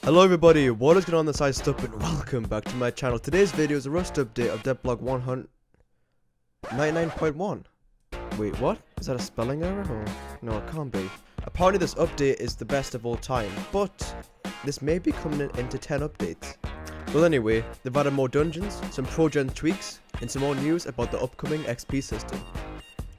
Hello everybody, what is going on this side stuff and welcome back to my channel. Today's video is a Rust update of Devblog 199.1. Wait, what? Is that a spelling error? Or no, it can't be. Apparently this update is the best of all time, but this may be coming into 10 updates. Well anyway, they've added more dungeons, some pro-gen tweaks, and some more news about the upcoming XP system.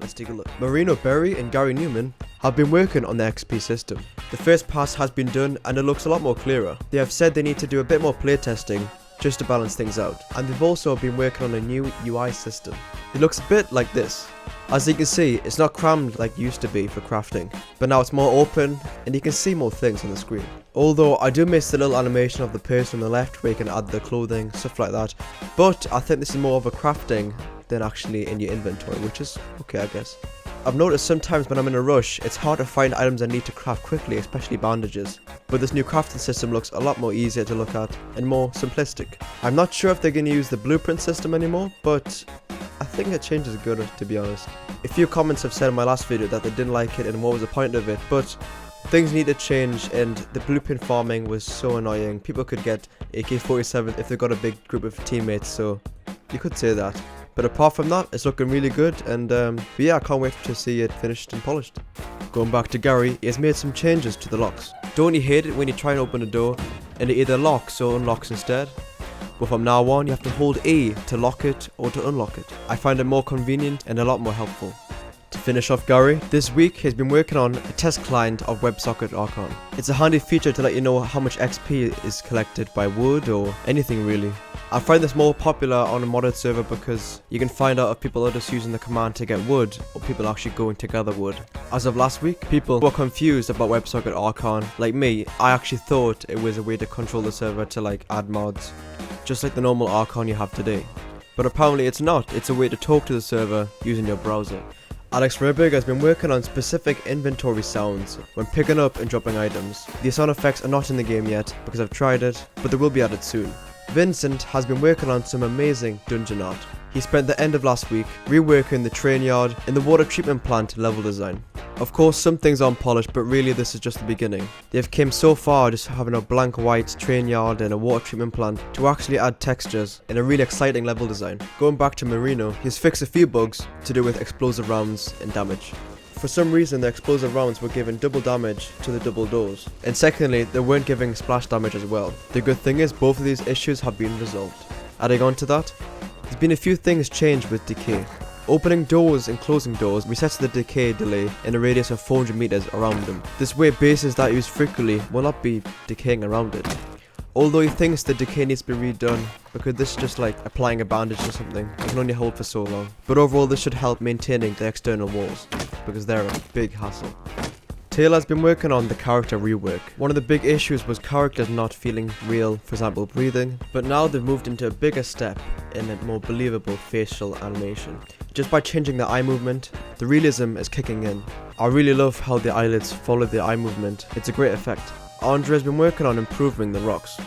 Let's take a look. Marino Berry and Gary Newman have been working on the XP system. The first pass has been done and it looks a lot more clearer. They have said they need to do a bit more playtesting just to balance things out. And they've also been working on a new UI system. It looks a bit like this. As you can see, it's not crammed like it used to be for crafting, but now it's more open and you can see more things on the screen. Although I do miss the little animation of the person on the left where you can add the clothing, stuff like that. But I think this is more of a crafting than actually in your inventory, which is okay, I guess. I've noticed sometimes when I'm in a rush, it's hard to find items I need to craft quickly, especially bandages. But this new crafting system looks a lot more easier to look at and more simplistic. I'm not sure if they're going to use the blueprint system anymore, but I think the change is good, to be honest. A few comments have said in my last video that they didn't like it and what was the point of it, but things need to change and the blueprint farming was so annoying. People could get AK-47 if they got a big group of teammates, so you could say that. But apart from that, it's looking really good, and but yeah, I can't wait to see it finished and polished. Going back to Gary, he has made some changes to the locks. Don't you hate it when you try and open a door and it either locks or unlocks instead? But from now on, you have to hold A to lock it or to unlock it. I find it more convenient and a lot more helpful. To finish off Gary, this week he's been working on a test client of WebSocket Archon. It's a handy feature to let you know how much XP is collected by wood or anything really. I find this more popular on a modded server because you can find out if people are just using the command to get wood or people actually going to gather wood. As of last week, people were confused about WebSocket Archon. Like me, I actually thought it was a way to control the server to like add mods, just like the normal Archon you have today. But apparently it's not, it's a way to talk to the server using your browser. Alex Rehberg has been working on specific inventory sounds when picking up and dropping items. These sound effects are not in the game yet because I've tried it, but they will be added soon. Vincent has been working on some amazing dungeon art. He spent the end of last week reworking the train yard and the water treatment plant level design. Of course some things aren't polished, but really this is just the beginning. They've came so far just having a blank white train yard and a water treatment plant to actually add textures in a really exciting level design. Going back to Marino, he's fixed a few bugs to do with explosive rounds and damage. For some reason the explosive rounds were giving double damage to the double doors, and secondly they weren't giving splash damage as well. The good thing is both of these issues have been resolved. Adding on to that, there's been a few things changed with decay. Opening doors and closing doors resets the decay delay in a radius of 400 meters around them. This way bases that use frequently will not be decaying around it. Although he thinks the decay needs to be redone because this is just like applying a bandage or something. It can only hold for so long. But overall this should help maintaining the external walls because they're a big hassle. Taylor has been working on the character rework. One of the big issues was characters not feeling real, for example breathing, but now they've moved into a bigger step in a more believable facial animation. Just by changing the eye movement, the realism is kicking in. I really love how the eyelids follow the eye movement, it's a great effect. Andre has been working on improving the rocks.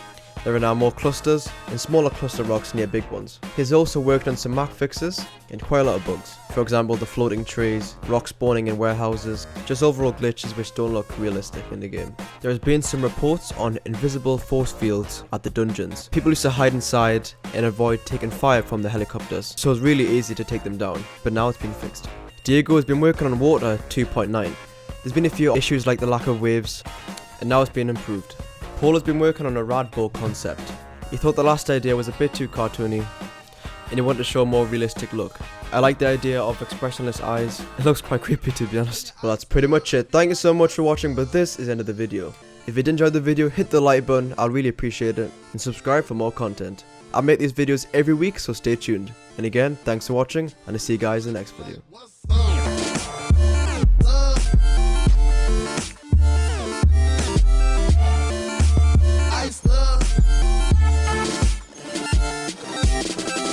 There are now more clusters and smaller cluster rocks near big ones. He's also worked on some Mac fixes and quite a lot of bugs. For example, the floating trees, rock spawning in warehouses, just overall glitches which don't look realistic in the game. There has been some reports on invisible force fields at the dungeons. People used to hide inside and avoid taking fire from the helicopters, so it's really easy to take them down, but now it's been fixed. Diego has been working on Water 2.9. There's been a few issues like the lack of waves, and now it's been improved. Paul has been working on a rad bow concept. He thought the last idea was a bit too cartoony and he wanted to show a more realistic look. I like the idea of expressionless eyes. It looks quite creepy to be honest. Well, that's pretty much it. Thank you so much for watching, but this is the end of the video. If you did enjoy the video, hit the like button, I'll really appreciate it, and subscribe for more content. I make these videos every week, so stay tuned. And again, thanks for watching, and I'll see you guys in the next video.